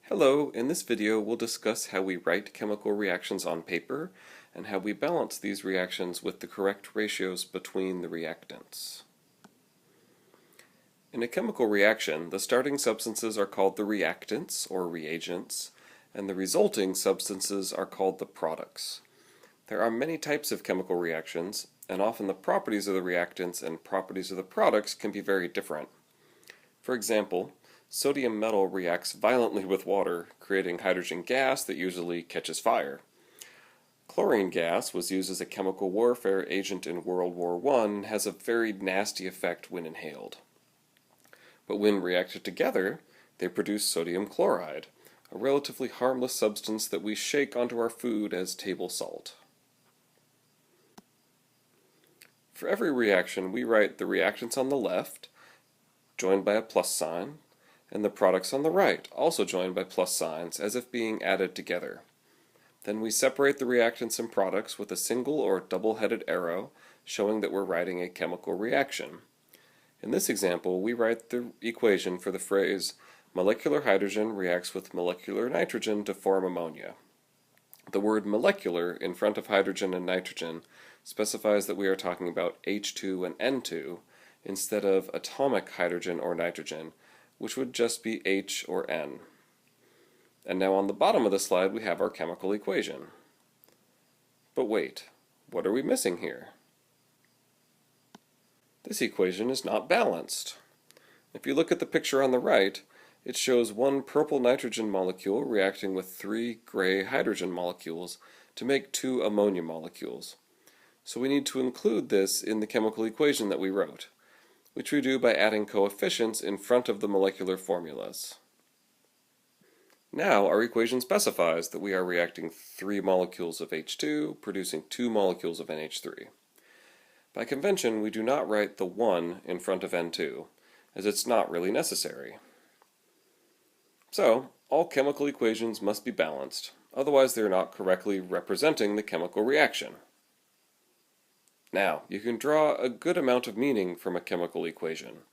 Hello, in this video we'll discuss how we write chemical reactions on paper and how we balance these reactions with the correct ratios between the reactants. In a chemical reaction, the starting substances are called the reactants or reagents, and the resulting substances are called the products. There are many types of chemical reactions, and often the properties of the reactants and properties of the products can be very different. For example, sodium metal reacts violently with water, creating hydrogen gas that usually catches fire. Chlorine gas was used as a chemical warfare agent in World War I and has a very nasty effect when inhaled. But when reacted together, they produce sodium chloride, a relatively harmless substance that we shake onto our food as table salt. For every reaction, we write the reactants on the left, joined by a plus sign, and the products on the right, also joined by plus signs, as if being added together. Then we separate the reactants and products with a single or double-headed arrow, showing that we're writing a chemical reaction. In this example, we write the equation for the phrase, molecular hydrogen reacts with molecular nitrogen to form ammonia. The word molecular in front of hydrogen and nitrogen specifies that we are talking about H2 and N2 instead of atomic hydrogen or nitrogen, which would just be H or N. And now on the bottom of the slide we have our chemical equation. But wait, what are we missing here? This equation is not balanced. If you look at the picture on the right, it shows one purple nitrogen molecule reacting with three gray hydrogen molecules to make two ammonia molecules. So we need to include this in the chemical equation that we wrote, which we do by adding coefficients in front of the molecular formulas. Now our equation specifies that we are reacting 3 molecules of H2, producing 2 molecules of NH3. By convention, we do not write the 1 in front of N2, as it's not really necessary. So, all chemical equations must be balanced, otherwise they're not correctly representing the chemical reaction. Now, you can draw a good amount of meaning from a chemical equation.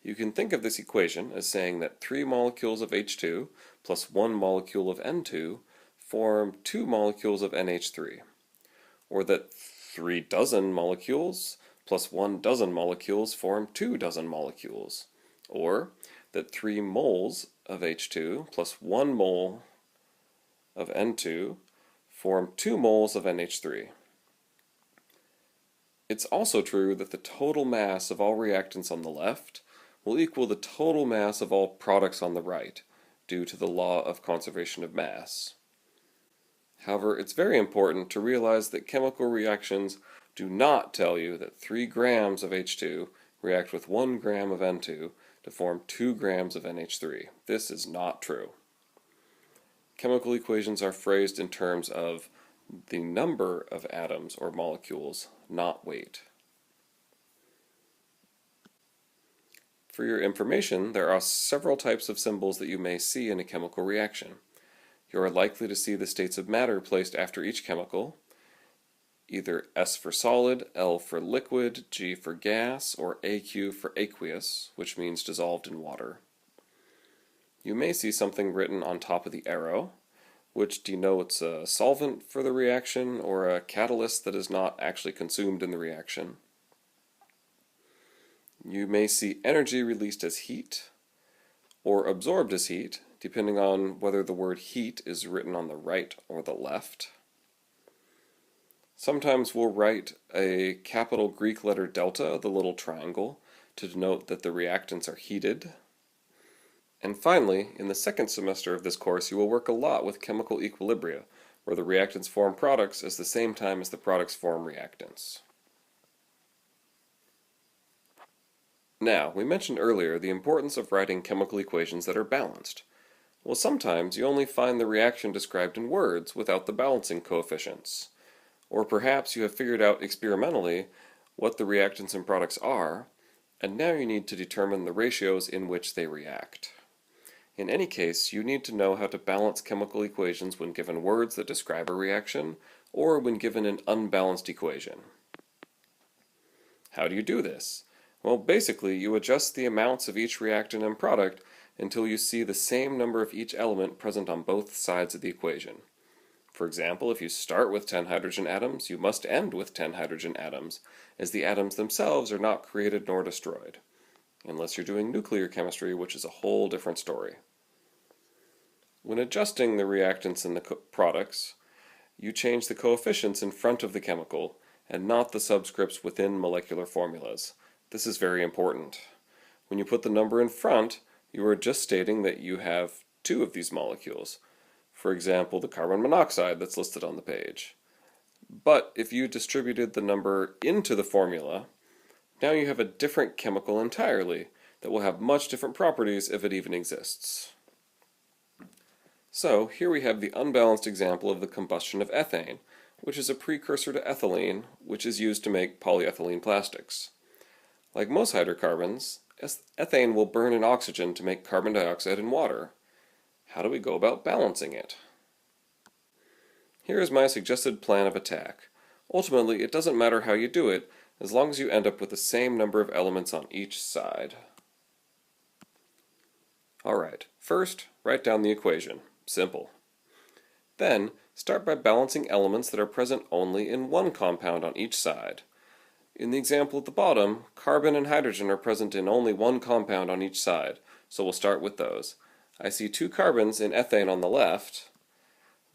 You can think of this equation as saying that 3 molecules of H2 plus 1 molecule of N2 form 2 molecules of NH3, or that 3 dozen molecules plus 1 dozen molecules form 2 dozen molecules, or that 3 moles of H2 plus 1 mole of N2 form 2 moles of NH3. It's also true that the total mass of all reactants on the left will equal the total mass of all products on the right, due to the law of conservation of mass. However, it's very important to realize that chemical reactions do not tell you that 3 grams of H2 react with 1 gram of N2 to form 2 grams of NH3. This is not true. Chemical equations are phrased in terms of the number of atoms or molecules, not weight. For your information, there are several types of symbols that you may see in a chemical reaction. You are likely to see the states of matter placed after each chemical, either S for solid, L for liquid, G for gas, or AQ for aqueous, which means dissolved in water. You may see something written on top of the arrow, which denotes a solvent for the reaction or a catalyst that is not actually consumed in the reaction. You may see energy released as heat or absorbed as heat, depending on whether the word heat is written on the right or the left. Sometimes we'll write a capital Greek letter delta, the little triangle, to denote that the reactants are heated. And finally, in the second semester of this course, you will work a lot with chemical equilibria, where the reactants form products at the same time as the products form reactants. Now, we mentioned earlier the importance of writing chemical equations that are balanced. Well, sometimes you only find the reaction described in words without the balancing coefficients. Or perhaps you have figured out experimentally what the reactants and products are, and now you need to determine the ratios in which they react. In any case, you need to know how to balance chemical equations when given words that describe a reaction, or when given an unbalanced equation. How do you do this? Well, basically, you adjust the amounts of each reactant and product until you see the same number of each element present on both sides of the equation. For example, if you start with 10 hydrogen atoms, you must end with 10 hydrogen atoms, as the atoms themselves are not created nor destroyed. Unless you're doing nuclear chemistry, which is a whole different story. When adjusting the reactants and the products, you change the coefficients in front of the chemical and not the subscripts within molecular formulas. This is very important. When you put the number in front, you are just stating that you have two of these molecules. For example, the carbon monoxide that's listed on the page. But if you distributed the number into the formula, now you have a different chemical entirely that will have much different properties if it even exists. So here we have the unbalanced example of the combustion of ethane, which is a precursor to ethylene, which is used to make polyethylene plastics. Like most hydrocarbons, ethane will burn in oxygen to make carbon dioxide and water. How do we go about balancing it? Here is my suggested plan of attack. Ultimately, it doesn't matter how you do it, as long as you end up with the same number of elements on each side. Alright, first, write down the equation. Simple. Then, start by balancing elements that are present only in one compound on each side. In the example at the bottom, carbon and hydrogen are present in only one compound on each side, so we'll start with those. I see 2 carbons in ethane on the left,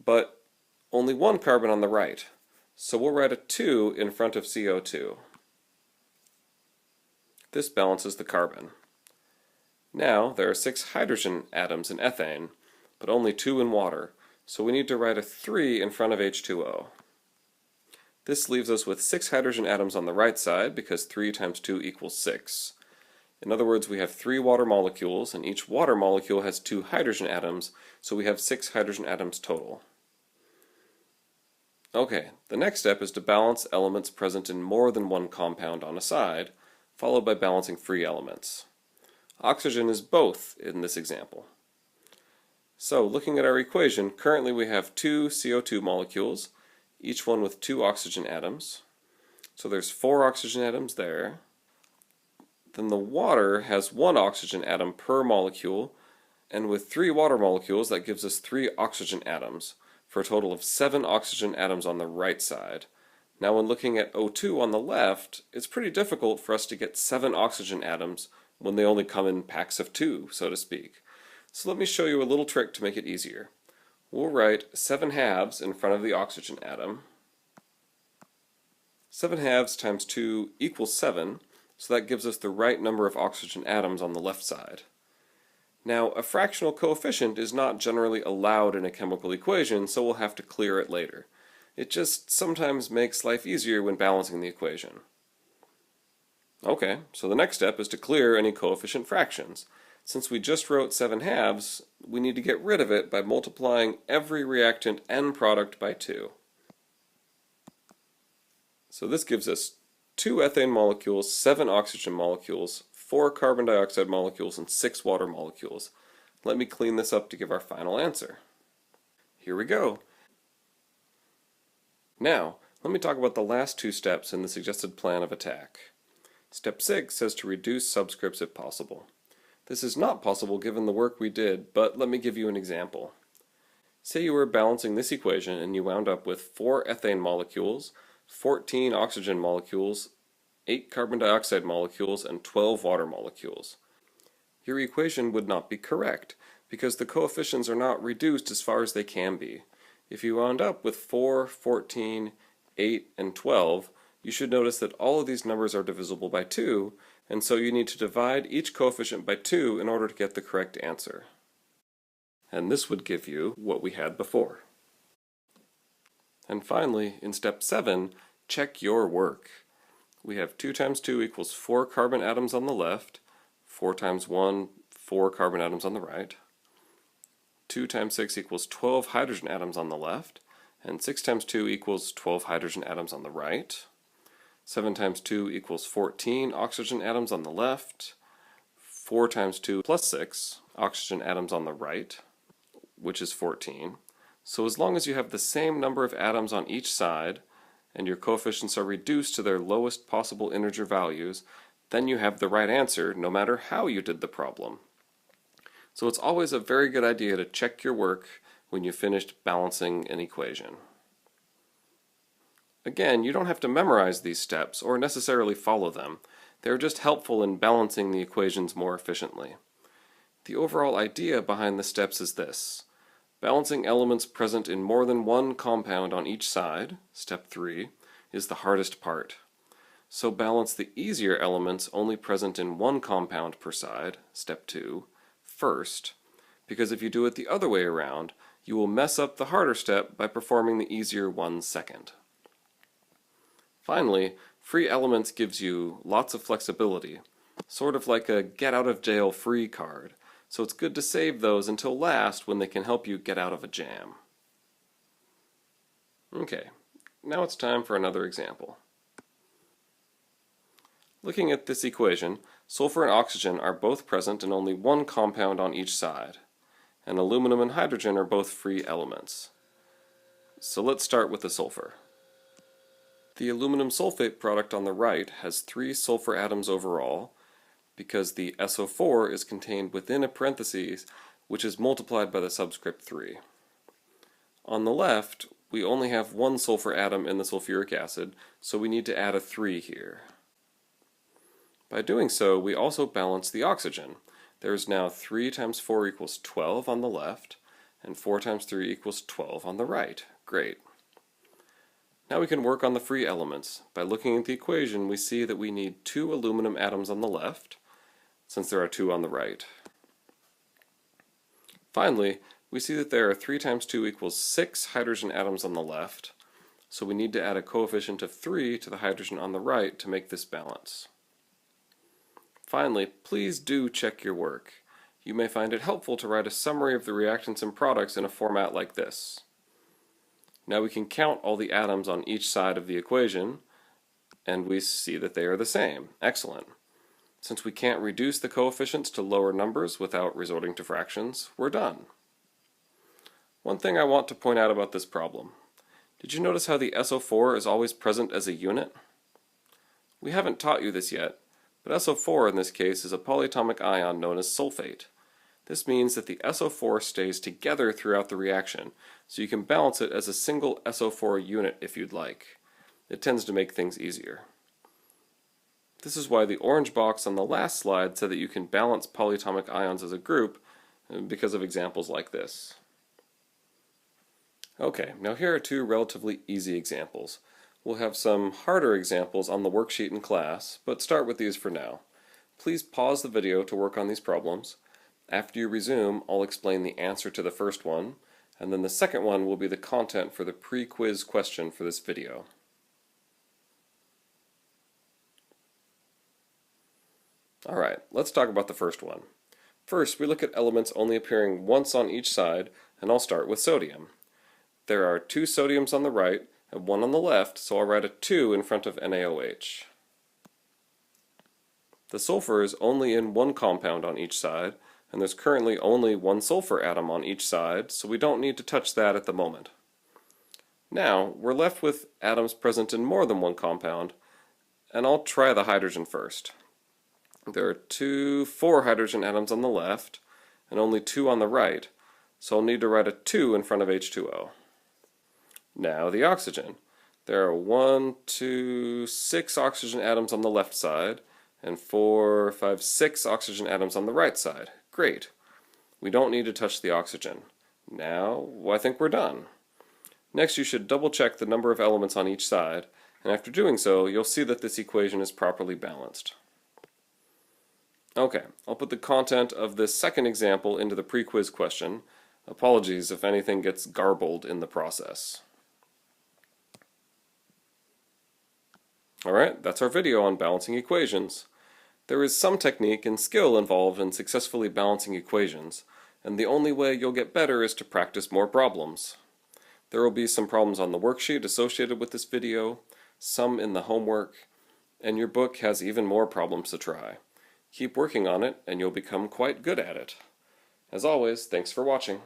but only 1 carbon on the right, so we'll write a 2 in front of CO2. This balances the carbon. Now, there are 6 hydrogen atoms in ethane, but only 2 in water, so we need to write a 3 in front of H2O. This leaves us with 6 hydrogen atoms on the right side, because 3 times 2 equals 6. In other words, we have 3 water molecules, and each water molecule has 2 hydrogen atoms, so we have 6 hydrogen atoms total. Okay, the next step is to balance elements present in more than one compound on a side, followed by balancing free elements. Oxygen is both in this example. So, looking at our equation, currently we have 2 CO2 molecules, each one with 2 oxygen atoms. So there's 4 oxygen atoms there. Then the water has 1 oxygen atom per molecule, and with 3 water molecules that gives us 3 oxygen atoms, for a total of 7 oxygen atoms on the right side. Now when looking at O2 on the left, it's pretty difficult for us to get 7 oxygen atoms when they only come in packs of 2, so to speak. So let me show you a little trick to make it easier. We'll write 7 halves in front of the oxygen atom. 7 halves times 2 equals 7, so that gives us the right number of oxygen atoms on the left side. Now, a fractional coefficient is not generally allowed in a chemical equation, so we'll have to clear it later. It just sometimes makes life easier when balancing the equation. Okay, so the next step is to clear any coefficient fractions. Since we just wrote 7 halves, we need to get rid of it by multiplying every reactant and product by 2. So this gives us 2 ethane molecules, 7 oxygen molecules, 4 carbon dioxide molecules, and 6 water molecules. Let me clean this up to give our final answer. Here we go. Now, let me talk about the last 2 steps in the suggested plan of attack. Step 6 says to reduce subscripts if possible. This is not possible given the work we did, but let me give you an example. Say you were balancing this equation and you wound up with 4 ethane molecules, 14 oxygen molecules, 8 carbon dioxide molecules, and 12 water molecules. Your equation would not be correct, because the coefficients are not reduced as far as they can be. If you wound up with 4, 14, 8, and 12, you should notice that all of these numbers are divisible by 2, and so you need to divide each coefficient by 2 in order to get the correct answer. And this would give you what we had before. And finally, in step 7, check your work. We have 2 times 2 equals 4 carbon atoms on the left, 4 times 1, 4 carbon atoms on the right. 2 times 6 equals 12 hydrogen atoms on the left, and 6 times 2 equals 12 hydrogen atoms on the right. 7 times 2 equals 14 oxygen atoms on the left, 4 times 2 plus 6 oxygen atoms on the right, which is 14. So as long as you have the same number of atoms on each side, and your coefficients are reduced to their lowest possible integer values, then you have the right answer no matter how you did the problem. So it's always a very good idea to check your work when you've finished balancing an equation. Again, you don't have to memorize these steps or necessarily follow them. They're just helpful in balancing the equations more efficiently. The overall idea behind the steps is this. Balancing elements present in more than one compound on each side, step 3, is the hardest part. So balance the easier elements only present in one compound per side, step 2, first, because if you do it the other way around, you will mess up the harder step by performing the easier one second. Finally, free elements gives you lots of flexibility, sort of like a get-out-of-jail-free card, so it's good to save those until last when they can help you get out of a jam. Okay, now it's time for another example. Looking at this equation, sulfur and oxygen are both present in only one compound on each side, and aluminum and hydrogen are both free elements. So let's start with the sulfur. The aluminum sulfate product on the right has 3 sulfur atoms overall, because the SO4 is contained within a parenthesis which is multiplied by the subscript 3. On the left, we only have 1 sulfur atom in the sulfuric acid, so we need to add a 3 here. By doing so, we also balance the oxygen. There is now 3 times 4 equals 12 on the left, and 4 times 3 equals 12 on the right. Great. Now we can work on the free elements. By looking at the equation, we see that we need 2 aluminum atoms on the left, since there are 2 on the right. Finally, we see that there are 3 times 2 equals 6 hydrogen atoms on the left, so we need to add a coefficient of 3 to the hydrogen on the right to make this balance. Finally, please do check your work. You may find it helpful to write a summary of the reactions and products in a format like this. Now we can count all the atoms on each side of the equation, and we see that they are the same. Excellent. Since we can't reduce the coefficients to lower numbers without resorting to fractions, we're done. One thing I want to point out about this problem. Did you notice how the SO4 is always present as a unit? We haven't taught you this yet, but SO4 in this case is a polyatomic ion known as sulfate. This means that the SO4 stays together throughout the reaction, so you can balance it as a single SO4 unit if you'd like. It tends to make things easier. This is why the orange box on the last slide said that you can balance polyatomic ions as a group, because of examples like this. Okay, now here are 2 relatively easy examples. We'll have some harder examples on the worksheet in class, but start with these for now. Please pause the video to work on these problems. After you resume, I'll explain the answer to the first one, and then the second one will be the content for the pre-quiz question for this video. Alright, let's talk about the first one. First, we look at elements only appearing once on each side, and I'll start with sodium. There are 2 sodiums on the right and 1 on the left, so I'll write a 2 in front of NaOH. The sulfur is only in one compound on each side, and there's currently only 1 sulfur atom on each side, so we don't need to touch that at the moment. Now, we're left with atoms present in more than one compound, and I'll try the hydrogen first. There are 4 hydrogen atoms on the left, and only 2 on the right, so I'll need to write a 2 in front of H2O. Now the oxygen. There are 6 oxygen atoms on the left side, and 6 oxygen atoms on the right side. Great. We don't need to touch the oxygen. Now, I think we're done. Next, you should double check the number of elements on each side, and after doing so, you'll see that this equation is properly balanced. Okay, I'll put the content of this second example into the pre-quiz question. Apologies if anything gets garbled in the process. Alright, that's our video on balancing equations. There is some technique and skill involved in successfully balancing equations, and the only way you'll get better is to practice more problems. There will be some problems on the worksheet associated with this video, some in the homework, and your book has even more problems to try. Keep working on it, and you'll become quite good at it. As always, thanks for watching.